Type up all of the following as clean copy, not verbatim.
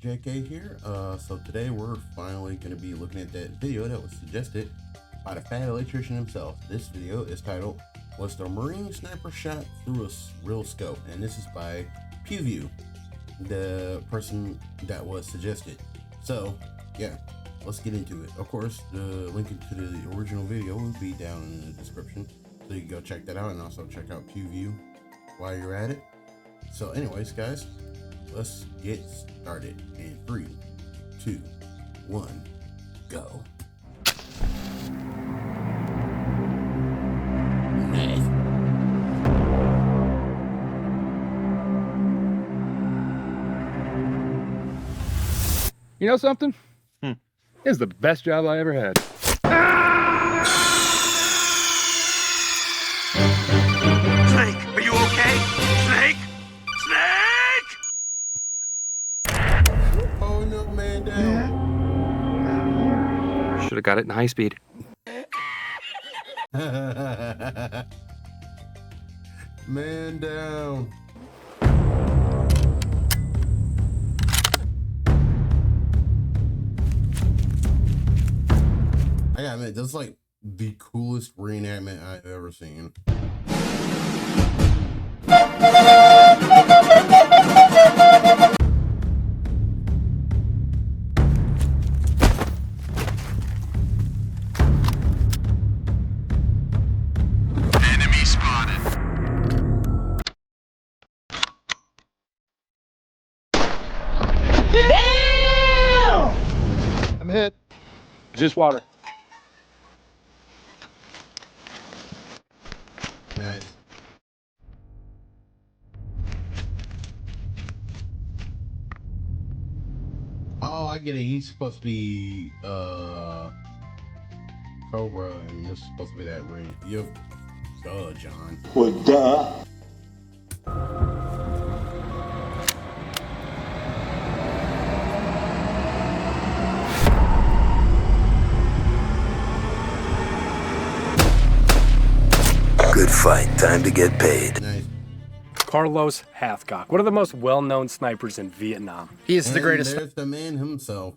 JK here. So today we're finally going to be looking at that video that was suggested by the fat electrician himself. This video is titled, "Was the Marine Sniper Shot Through a Real Scope?" And this is by PewView, the person that was suggested. So yeah, let's get into it. Of course, the link to the original video will be down in the description, so you can go check that out, and also check out PewView while you're at it. So anyways, guys, let's get started in 3, 2, 1, go. Nice. You know something? It's the best job I ever had. Snake, are you okay? Snake? Snake! Oh no, man down. Should have got it in high speed. Man down. I gotta admit, that's like the coolest reenactment I've ever seen. Enemy spotted. I'm hit. Just water. Nice. Oh, I get it. He's supposed to be Cobra, and this is supposed to be that ring. Yep. Duh, John. Well, duh. Good fight. Time to get paid. Nice. Carlos Hathcock, one of the most well-known snipers in Vietnam. He is the And greatest there's the man himself.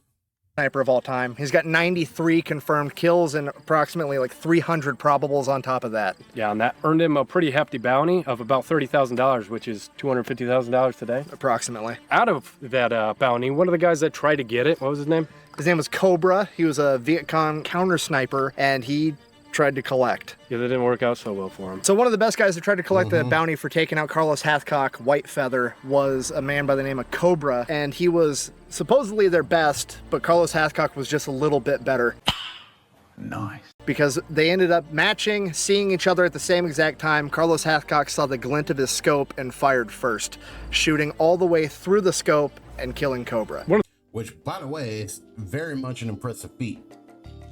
sniper of all time. He's got 93 confirmed kills and approximately like 300 probables on top of that. Yeah, and that earned him a pretty hefty bounty of about $30,000, which is $250,000 today. Approximately. Out of that bounty, one of the guys that tried to get it, what was his name? His name was Cobra. He was a Viet Cong counter sniper, and he tried to collect. Yeah, that didn't work out so well for him. So one of the best guys that tried to collect the bounty for taking out Carlos Hathcock, White Feather, was a man by the name of Cobra, and he was supposedly their best, but Carlos Hathcock was just a little bit better. Nice. Because they ended up matching, seeing each other at the same exact time. Carlos Hathcock saw the glint of his scope and fired first, shooting all the way through the scope and killing Cobra. Which, by the way, is very much an impressive feat.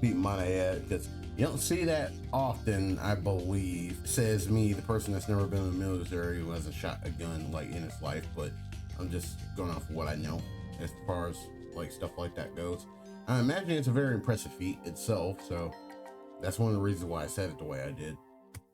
Might I add, because you don't see that often, I believe. Says me, the person that's never been in the military, who hasn't shot a gun like in his life, but I'm just going off of what I know as far as like stuff like that goes. I imagine it's a very impressive feat itself, so that's one of the reasons why I said it the way I did.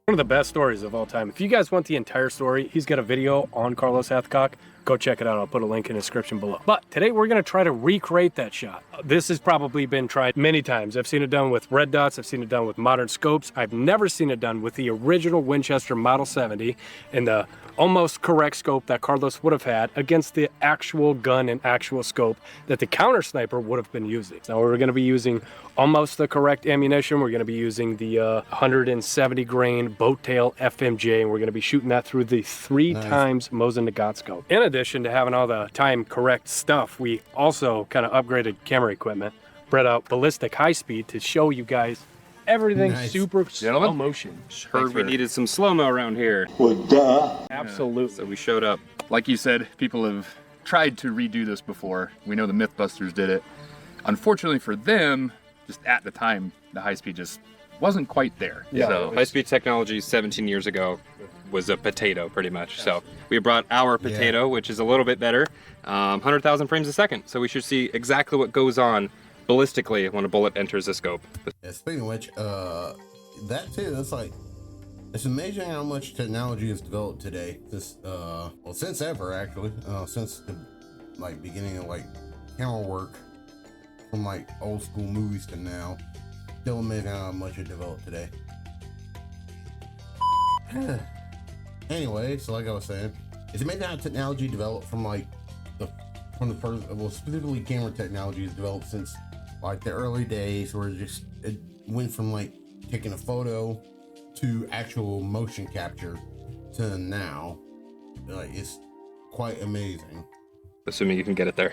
One of the best stories of all time. If you guys want the entire story, he's got a video on Carlos Hathcock. Go check it out. I'll put a link in the description below. But today we're going to try to recreate that shot. This has probably been tried many times. I've seen it done with red dots. I've seen it done with modern scopes. I've never seen it done with the original Winchester Model 70 and the almost correct scope that Carlos would have had against the actual gun and actual scope that the counter sniper would have been using. So we're going to be using almost the correct ammunition. We're going to be using the 170 grain boat tail FMJ, and we're going to be shooting that through the 3 times Mosin Nagant scope. In addition to having all the time correct stuff, we also kind of upgraded camera equipment, bred out ballistic high speed to show you guys everything super slow motion. Heard we needed some slow-mo around here. Well, duh. Absolutely. So we showed up. Like you said, people have tried to redo this before. We know the Mythbusters did it. Unfortunately for them, just at the time, the high speed just wasn't quite there. Yeah. So high-speed technology 17 years ago was a potato, pretty much. So we brought our potato, which is a little bit better, 100,000 frames a second. So we should see exactly what goes on ballistically when a bullet enters the scope. Yeah, speaking of which, that too, it's like, it's amazing how much technology has developed today. This, well, since ever actually, since the like beginning of like camera work from like old school movies to now. Still amazing how much it developed today. Anyway, so like I was saying, it's amazing how technology developed from like from the first, well, specifically camera technology has developed since like the early days, where it went from like taking a photo to actual motion capture to now. Like, it's quite amazing. Assuming you can get it there.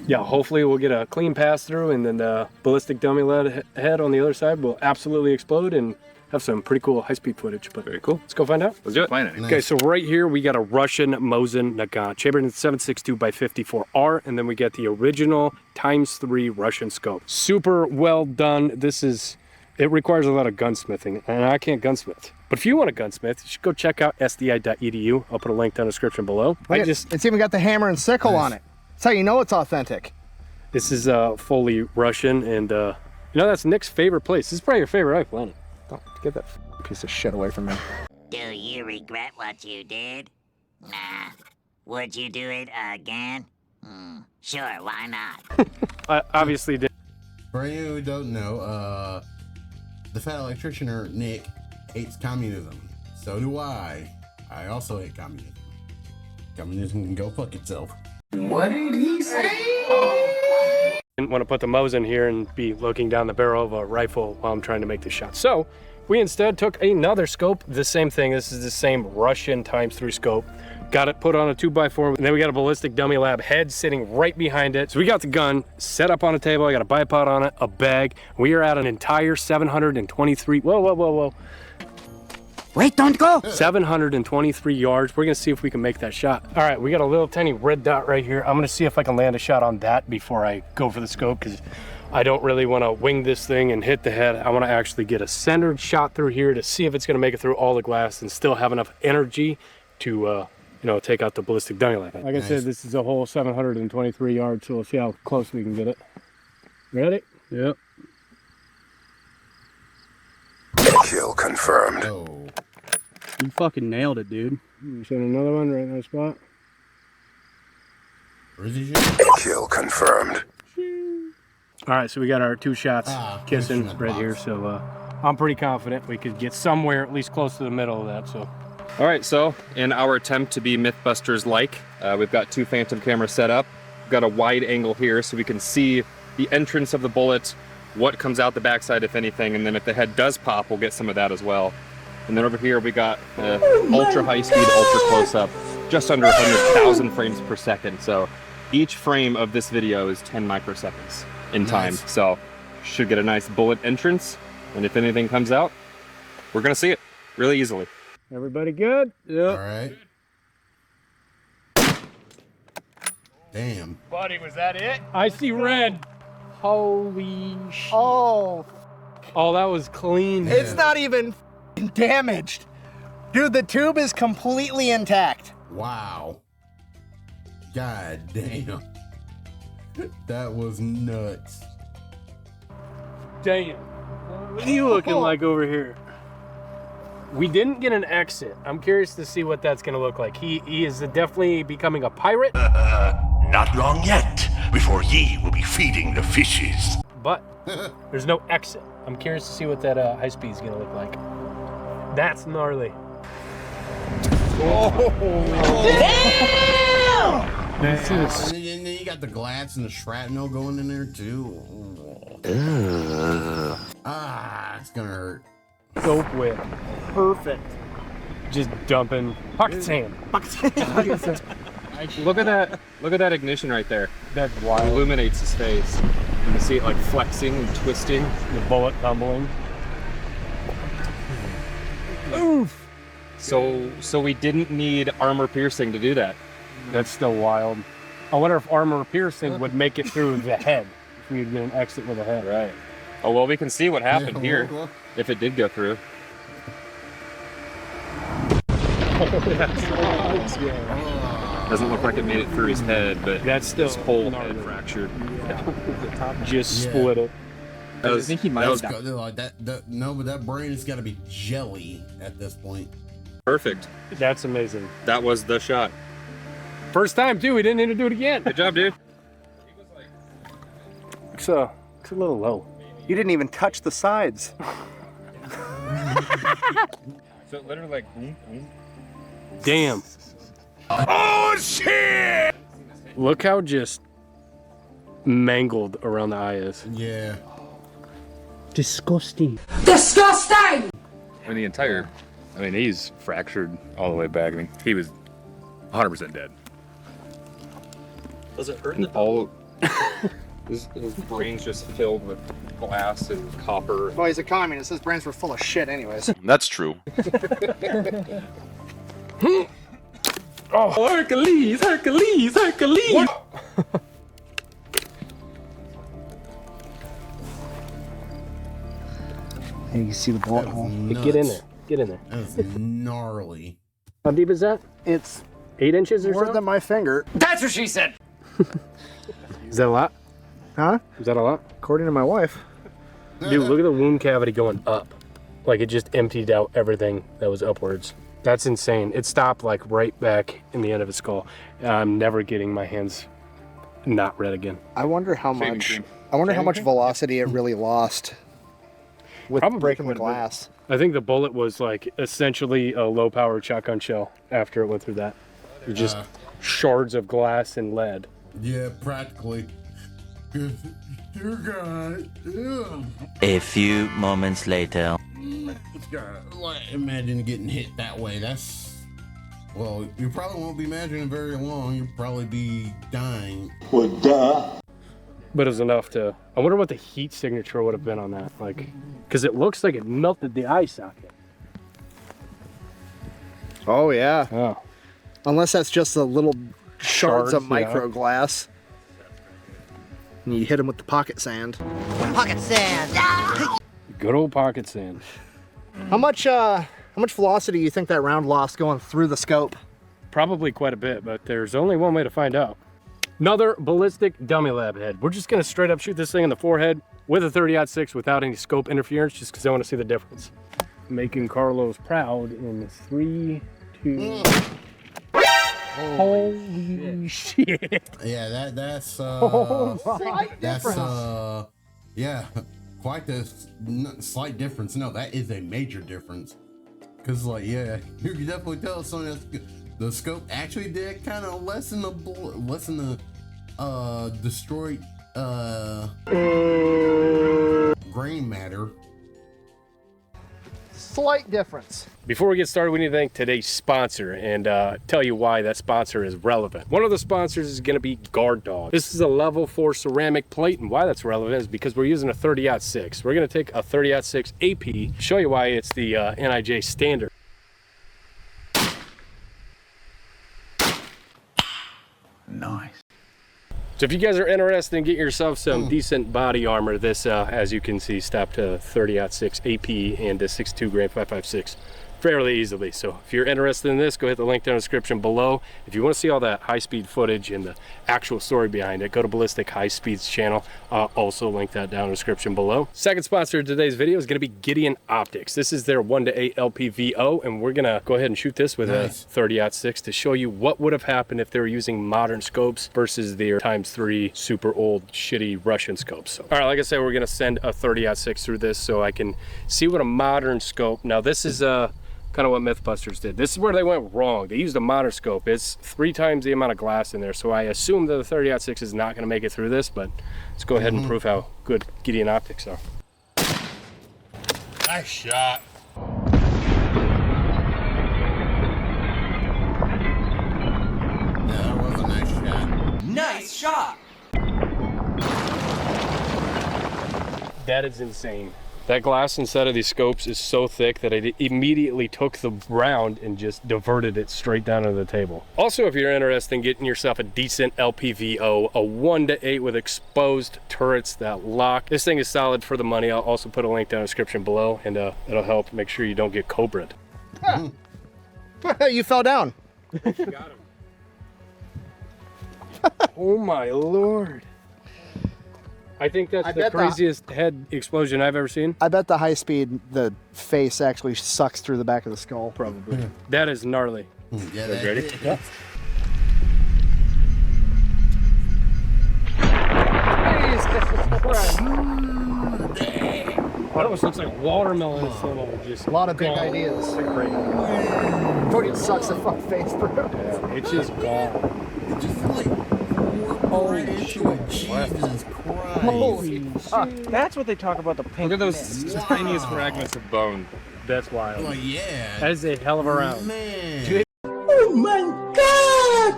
Yeah, hopefully we'll get a clean pass through, and then the ballistic dummy lead head on the other side will absolutely explode and have some pretty cool high-speed footage. But Very cool. let's go find out. Let's do it. Planning. Okay, so right here we got a Russian Mosin Nagant, chambered in 7.62x54R, and then we get the original ×3 Russian scope. Super well done. It requires a lot of gunsmithing, and I can't gunsmith. But if you want to gunsmith, you should go check out sdi.edu. I'll put a link down in the description below. It's even got the hammer and sickle on it. That's how you know it's authentic. This is fully Russian, and you know, that's Nick's favorite place. This is probably your favorite life planet. Don't get that piece of shit away from me. Do you regret what you did? Nah. Would you do it again? Sure, why not? I obviously did. For anyone who don't know, the fat electricianer Nick hates communism. So do I. I also hate communism. Communism can go fuck itself. What did he say? Didn't want to put the Mosin here and be looking down the barrel of a rifle while I'm trying to make the shot. So we instead took another scope, the same thing. This is the same Russian ×3 scope. Got it put on a 2x4, and then we got a ballistic dummy lab head sitting right behind it. So we got the gun set up on a table. I got a bipod on it, a bag. We are at an entire 723, whoa. Wait, don't go! 723 yards. We're gonna see if we can make that shot. All right, we got a little tiny red dot right here. I'm gonna see if I can land a shot on that before I go for the scope, because I don't really wanna wing this thing and hit the head. I wanna actually get a centered shot through here to see if it's gonna make it through all the glass and still have enough energy to, you know, take out the ballistic dummy lab. Like I said, this is a whole 723 yards, so we'll see how close we can get it. Ready? Yep. Kill confirmed. Oh. You fucking nailed it, dude. Send another one right in that spot. Where is he shooting? Kill confirmed. All right, so we got our two shots kissing finishing right the here. box. So I'm pretty confident we could get somewhere at least close to the middle of that. So All right, so in our attempt to be Mythbusters-like, we've got two Phantom cameras set up. We've got a wide angle here so we can see the entrance of the bullet, what comes out the backside, if anything, and then if the head does pop, we'll get some of that as well. And then over here we got ultra high speed, ultra close up, just under 100,000 frames per second. So each frame of this video is 10 microseconds in time. Nice. So should get a nice bullet entrance. And if anything comes out, we're gonna see it really easily. everybody good? Yep. All right. Damn. Buddy, was that it? I see red. Holy shit. Oh, Oh, that was clean. it's not even damaged. Dude, the tube is completely intact. Wow. God damn. That was nuts. Damn. What are you looking like over here? We didn't get an exit. I'm curious to see what that's gonna look like. He is definitely becoming a pirate, Not long yet, before ye will be feeding the fishes. but there's no exit. I'm curious to see what that high speed is gonna look like. That's gnarly. This is And then you got the glass and the shrapnel going in there too. It's gonna hurt. scope whip. Perfect. Just dumping pocket sand. Look at that! Look at that ignition right there. That's It wild. illuminates his face. You can see it like flexing and twisting. The bullet tumbling. Oof. So we didn't need armor piercing to do that. That's still wild. I wonder if armor piercing would make it through the head. If we get an exit with a head. Right. Oh well, we can see what happened Yeah, here well, if it did go through. Doesn't look like it made it through his head, but That's still his whole gnarly. head fractured. Just Yeah. split it. I think he might that have was died. like no, but that brain has got to be jelly at this point. Perfect. That's amazing. That was the shot. First time too, we didn't need to do it again. Good job, dude. Looks a little low. You didn't even touch the sides. So literally like boom, boom. Damn. Oh shit! Look how just mangled around the eye is. Yeah. Disgusting. I mean, he's fractured all the way back. I mean, he was 100% dead. Does it hurt in the all? his brain's just filled with glass and copper. Well, he's a communist. His brains were full of shit anyways. That's true. Oh, Hercules! What? Hey, you see the bullet hole? Get in there. Get in there. That's gnarly. How deep is that? It's 8 inches or more so? than my finger. That's what she said. Is that a lot? Huh? Is that a lot? According to my wife. Dude, look at the wound cavity going up. Like it just emptied out everything that was upwards. That's insane. It stopped like right back in the end of his skull. I'm never getting my hands not red again. I wonder how Shaving much. cream. I wonder how much velocity it really lost with Probably breaking the quite a bit. glass. I think the bullet was like essentially a low-powered shotgun shell after it went through that. It was just shards of glass and lead. Yeah, practically. Dear God. Ugh. A few moments later. Imagine getting hit that way. That's, well, you probably won't be imagining very long. You'll probably be dying. Well, duh. But it was enough to, I wonder what the heat signature would have been on that. Like, because it looks like it melted the eye socket. Oh yeah. Oh. Unless that's just the little shards of Shards, micro glass. And you hit him with the pocket sand. Pocket sand. Good old pocket sand. How much velocity do you think that round lost going through the scope? Probably quite a bit, but there's only one way to find out. Another ballistic dummy lab head. We're just gonna straight up shoot this thing in the forehead with a 30-06 without any scope interference, just because I want to see the difference. Making Carlos proud in 3, 2. Holy shit! Yeah, that's yeah, quite the slight difference. No, that is a major difference. Cause like, yeah, you can definitely tell something that's good. The scope actually did kind of lessen the destroyed grain matter. Slight difference. Before we get started, we need to thank today's sponsor and tell you why that sponsor is relevant. One of the sponsors is going to be Guard Dog. This is a level 4 ceramic plate, and why that's relevant is because we're using a 30-06. We're going to take a 30-06 AP, show you why it's the NIJ standard. Nice. So if you guys are interested in getting yourself some decent body armor, this, as you can see, stopped to 30-06 AP and a 62 grain 5.56 fairly easily. So if you're interested in this, go hit the link down in the description below. If you want to see all that high-speed footage and the actual story behind it, go to Ballistic High Speed's channel. Also link that down in the description below. Second sponsor of today's video is going to be Gideon Optics. This is their 1:8 LPVO, and we're going to go ahead and shoot this with a 30-06 to show you what would have happened if they were using modern scopes versus their ×3 super old shitty Russian scopes. So, all right, like I said, we're going to send a 30-06 through this so I can see what a modern scope. Now this is kind of what Mythbusters did. This is where they went wrong. They used a modern scope. It's 3 times the amount of glass in there, so I assume that the 30-06 is not going to make it through this, but let's go ahead and prove how good Gideon Optics are. Nice shot. Yeah, that was a nice shot. Nice shot! That is insane. That glass inside of these scopes is so thick that I immediately took the round and just diverted it straight down to the table. Also, if you're interested in getting yourself a decent LPVO, a 1:8 with exposed turrets that lock, this thing is solid for the money. I'll also put a link down in the description below, and it'll help make sure you don't get cobra'd. You fell down. Got him. Oh my lord. I think that's the craziest head explosion I've ever seen. I bet the high speed, the face actually sucks through the back of the skull. Probably. That is gnarly. Yeah, You ready? Yeah. almost looks like watermelon is little, just A lot of big gone. ideas. Torian sucks the fuck face, bro. Yeah, it's just gone. It just feel like right into it. Jesus Christ. Holy fuck. That's what they talk about the pink. Look at those Wow. tiniest fragments of bone. That's wild. Like, yeah. That is a hell of a round. Man. Oh my god!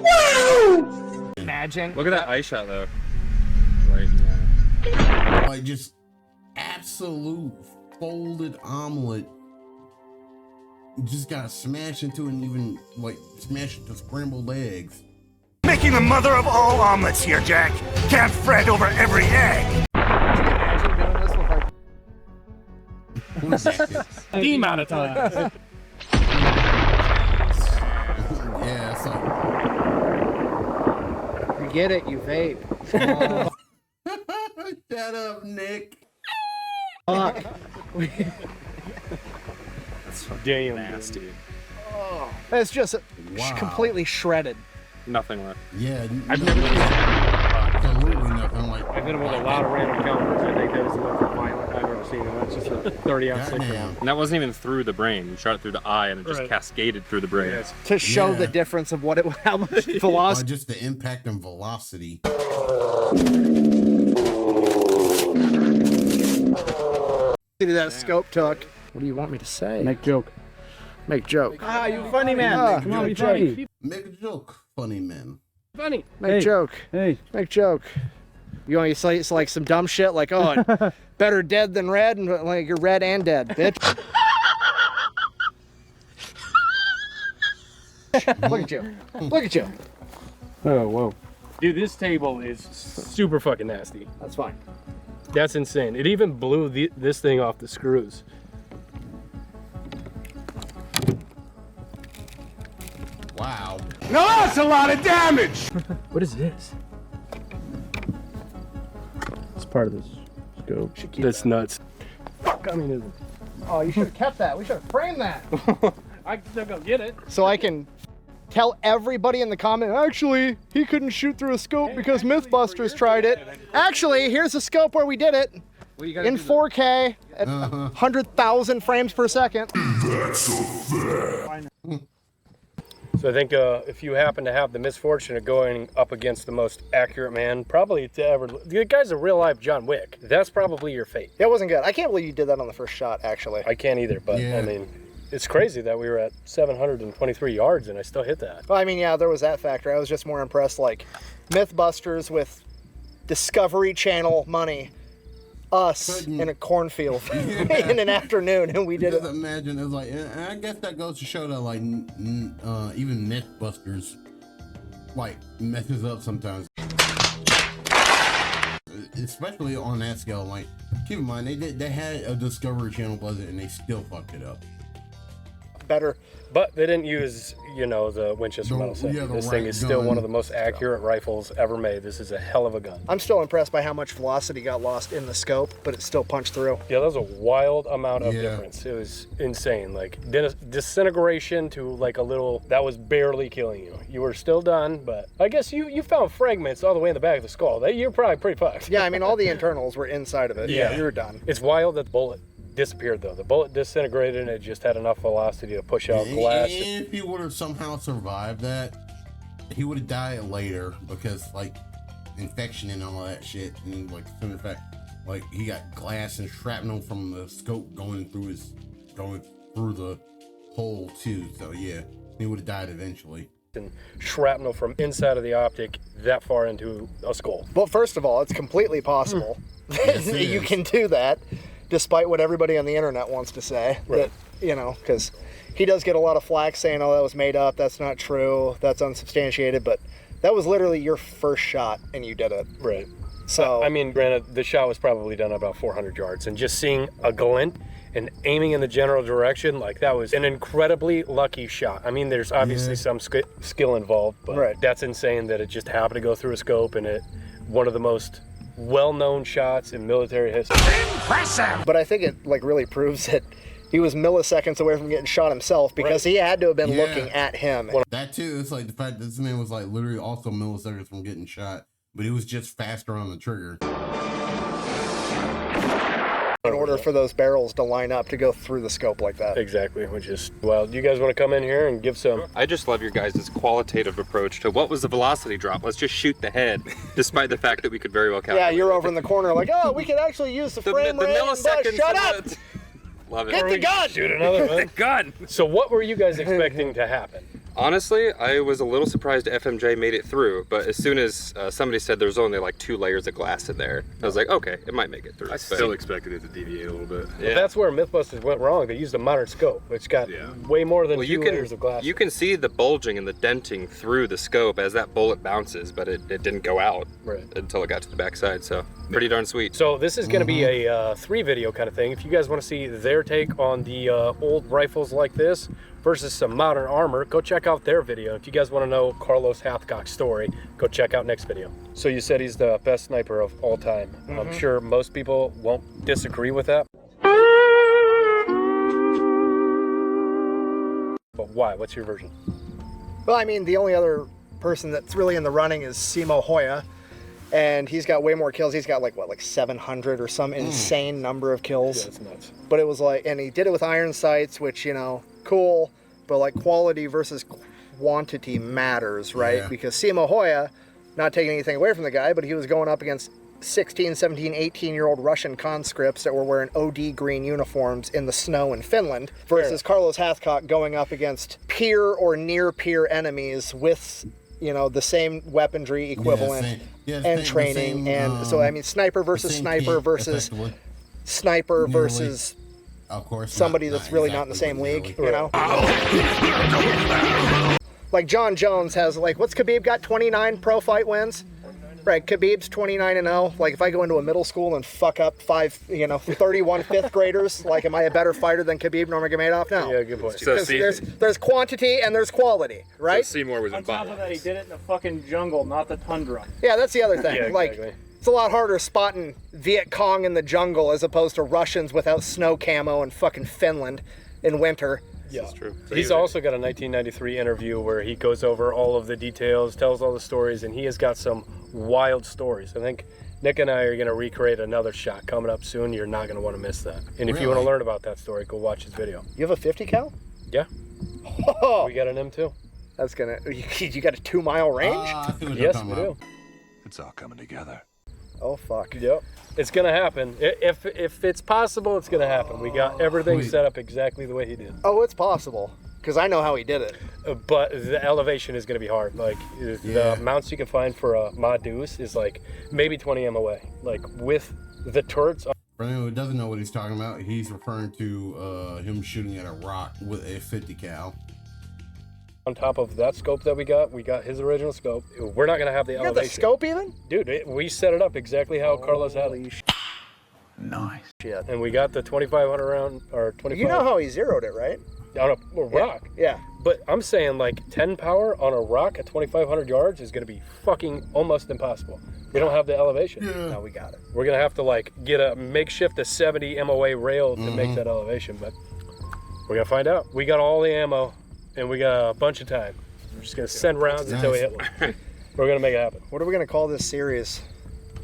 Wow! Imagine. Look at that eye shot though. Right, yeah. Like, just absolute folded omelet. Just got smashed into and even, like, smashed into scrambled eggs. Making the mother of all omelets here, Jack. Can't fret over every egg. Imagine doing this with like Demonetized. Yeah, it's like, you get it, you vape. shut up, Nick. Fuck. Damn. Nasty. It's just Wow. completely shredded. Nothing left. Yeah, I've never seen absolutely nothing. Like, I've hit him with a lot of random counters. I think that was the most violent I've ever seen. And that's just a 30-ounce stick. goddamn. And that wasn't even through the brain. You shot it through the eye and it just Right. cascaded through the brain. Yes. To show Yeah. the difference of what it, how much Or velocity. just the impact and velocity. That scope took. What do you want me to say? Make joke. Make joke. Ah, you funny man. Ah, Come on, be funny. funny. Make a joke, funny man. Funny. Make Hey. joke. Hey. Make joke. You want me to say it's like some dumb shit like, oh, better dead than red, and like you're red and dead, bitch. Look at you. Look at you. Oh, whoa. Dude, this table is super fucking nasty. That's fine. That's insane. It even blew this thing off the screws. Wow. Now that's a lot of damage! What is this? It's part of this scope. That's nuts. Fuck, I mean, Oh, you should have kept that. We should have framed that. I can still go get it. So I can tell everybody in the comment, actually, he couldn't shoot through a scope because Mythbusters tried it. Actually, here's a scope where we did it. Well, you gotta In do the- 4K at 100,000 frames per second. So I think if you happen to have the misfortune of going up against the most accurate man, probably to ever, the guy's a real life John Wick. That's probably your fate. It wasn't good. I can't believe you did that on the first shot, actually. I can't either, but Yeah. I mean, it's crazy that we were at 723 yards and I still hit that. Well, I mean, yeah, there was that factor. I was just more impressed, like, Mythbusters with Discovery Channel money, us in a cornfield in an afternoon, and we did Just it. imagine, it's like, and I guess that goes to show that, like, even Mythbusters, like, messes up sometimes. Especially on that scale, like, keep in mind, they had a Discovery Channel budget and they still fucked it up. Better. But they didn't use, you know, the Winchester The- Model 70. yeah, the This thing right is still gun. one of the most accurate rifles ever made. This is a hell of a gun. I'm still impressed by how much velocity got lost in the scope, but it still punched through. Yeah, that was a wild amount of Yeah. difference. It was insane. Like disintegration to like a little, that was barely killing you. You were still done, but I guess you found fragments all the way in the back of the skull. You're probably pretty fucked. Yeah, I mean, all the internals were inside of it. Yeah. You were done. It's wild that the bullet disappeared though. The bullet disintegrated and it just had enough velocity to push out glass. And if he would have somehow survived that, he would have died later because, like, infection and all that shit. And, like, in fact, like, he got glass and shrapnel from the scope going through the hole, too. So, yeah, he would have died eventually. And shrapnel from inside of the optic that far into a skull. Well, first of all, it's completely possible Yes, that it you is. can do that, despite what everybody on the internet wants to say. Right. That, you know, because he does get a lot of flack saying, oh, that was made up, that's not true, that's unsubstantiated, but that was literally your first shot and you did it. Right. So, I mean, granted, the shot was probably done about 400 yards, and just seeing a glint and aiming in the general direction, like that was an incredibly lucky shot. I mean, there's obviously some skill involved, but Right. that's insane that it just happened to go through a scope and it, one of the most well-known shots in military history. but I think it like really proves that he was milliseconds away from getting shot himself because he had to have been Yeah. looking at him. That, too, it's like the fact that this man was, like, literally also milliseconds from getting shot, but he was just faster on the trigger. in order for those barrels to line up to go through the scope like that. Exactly, which is, well, do you guys want to come in here and give some? I just love your guys' qualitative approach to what was the velocity drop? Let's just shoot the head, despite the fact that we could very well calculate. Yeah, you're over in the corner like, oh, we could actually use the frame rate. milliseconds. Shut up! Love it. Get the gun! Shoot another one. gun! So what were you guys expecting to happen? Honestly, I was a little surprised FMJ made it through, but as soon as somebody said there's only like 2 layers of glass in there, I was like, okay, it might make it through. I still expected it to deviate a little bit. Yeah. Well, that's where Mythbusters went wrong. They used a modern scope. It's got way more than 2 layers of glass. You can see the bulging and the denting through the scope as that bullet bounces, but it didn't go out until it got to the backside, so pretty darn sweet. So this is going to be a 3 video kind of thing. If you guys want to see their take on the old rifles like this versus some modern armor, go check out their video. If you guys want to know Carlos Hathcock's story, go check out next video. So you said he's the best sniper of all time. I'm sure most people won't disagree with that. But why? What's your version? Well, I mean, the only other person that's really in the running is Simo Hoya, and he's got way more kills. He's got like 700 or some insane number of kills. Yeah, it's nuts. But it was like, and he did it with iron sights, which, you know, cool, but like quality versus quantity matters, right? Yeah. Because Simo Hoya, not taking anything away from the guy, but he was going up against 16, 17, 18-year-old Russian conscripts that were wearing OD green uniforms in the snow in Finland versus Carlos Hathcock going up against peer or near peer enemies with, you know, the same weaponry equivalent and training. And so, I mean, sniper versus sniper versus sniper versus of course, somebody that's really not in the same league, you know? Like John Jones has, like, what's Khabib got? 29 pro fight wins? Right, Khabib's 29-0. Like, if I go into a middle school and fuck up 31 fifth graders, like, am I a better fighter than Khabib Nurmagomedov? No. Yeah, good point. So there's quantity and there's quality, right? So Seymour was in On top of that, he did it in the fucking jungle, not the tundra. Yeah, that's the other thing. Yeah, like, exactly. it's a lot harder spotting Viet Cong in the jungle as opposed to Russians without snow camo in fucking Finland in winter. Yeah, That's true. He's also got a 1993 interview where he goes over all of the details, tells all the stories, and he has got some wild stories. I think Nick and I are going to recreate another shot coming up soon. You're not going to want to miss that. And if you want to learn about that story, go watch his video. You have a 50 cal? Yeah. Oh, We got an M2. that's gonna. You got a 2-mile range? I see what you're Yes, talking we about. do. It's all coming together. Oh fuck. Yep. It's going to happen. If it's possible, it's going to happen. We got everything Sweet. set up exactly the way he did. Oh, it's possible. Because I know how he did it. But the elevation is going to be hard. Like, the mounts you can find for a Ma Deuce is like maybe 20 MOA. Like, with the turrets. For anyone who doesn't know what he's talking about, he's referring to him shooting at a rock with a 50 cal. On top of that scope that we got his original scope. We're not going to have the You got elevation. the scope even? Dude, we set it up exactly how Carlos had it. Nice. Shit. And we got the 2,500 round, or 25. You know how he zeroed it, right? On a rock. Yeah. But I'm saying like 10 power on a rock at 2,500 yards is going to be fucking almost impossible. We don't have the elevation. Yeah. No, we got it. We're going to have to like get a makeshift 70 MOA rail to make that elevation, but we're going to find out. We got all the ammo and we got a bunch of time. We're just going to send rounds until we hit one. We're going to make it happen. What are we going to call this series?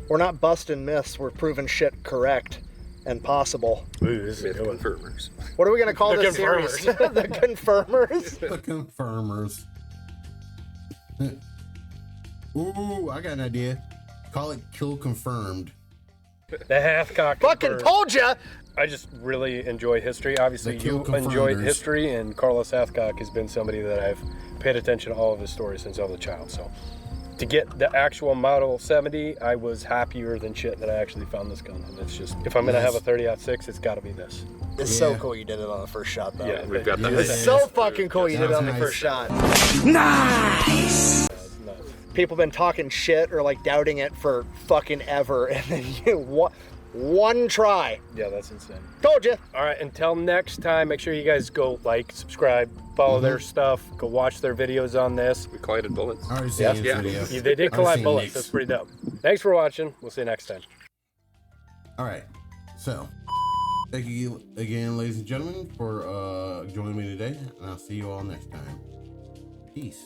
We're not busting myths. We're proving shit correct and possible. Ooh, this is a good one. Confirmers. What are we going to call The this series? confirmers. The confirmers? The confirmers. Ooh, I got an idea. Call it Kill Confirmed. The Hathcock. Fucking told ya! I just really enjoy history. Obviously, The Kill you enjoyed Confirmers. history, and Carlos Hathcock has been somebody that I've paid attention to all of his stories since I was a child. So, to get the actual Model 70, I was happier than shit that I actually found this gun. And it's just, if I'm gonna have a 30-06, it's got to be this. It's so cool you did it on the first shot, though. Yeah, We've got the It's so fucking cool you did it on the Nice. first shot. It's nuts. People been talking shit or like doubting it for fucking ever, and then you one try. Yeah, that's insane. Told you. All right, until next time, make sure you guys go like, subscribe, follow their stuff, go watch their videos on this. We collided bullets. I already seen his Yeah. video. They did Already collide seen bullets. Nick's. That's pretty dope. Thanks for watching. We'll see you next time. All right. So, thank you again, ladies and gentlemen, for joining me today. And I'll see you all next time. Peace.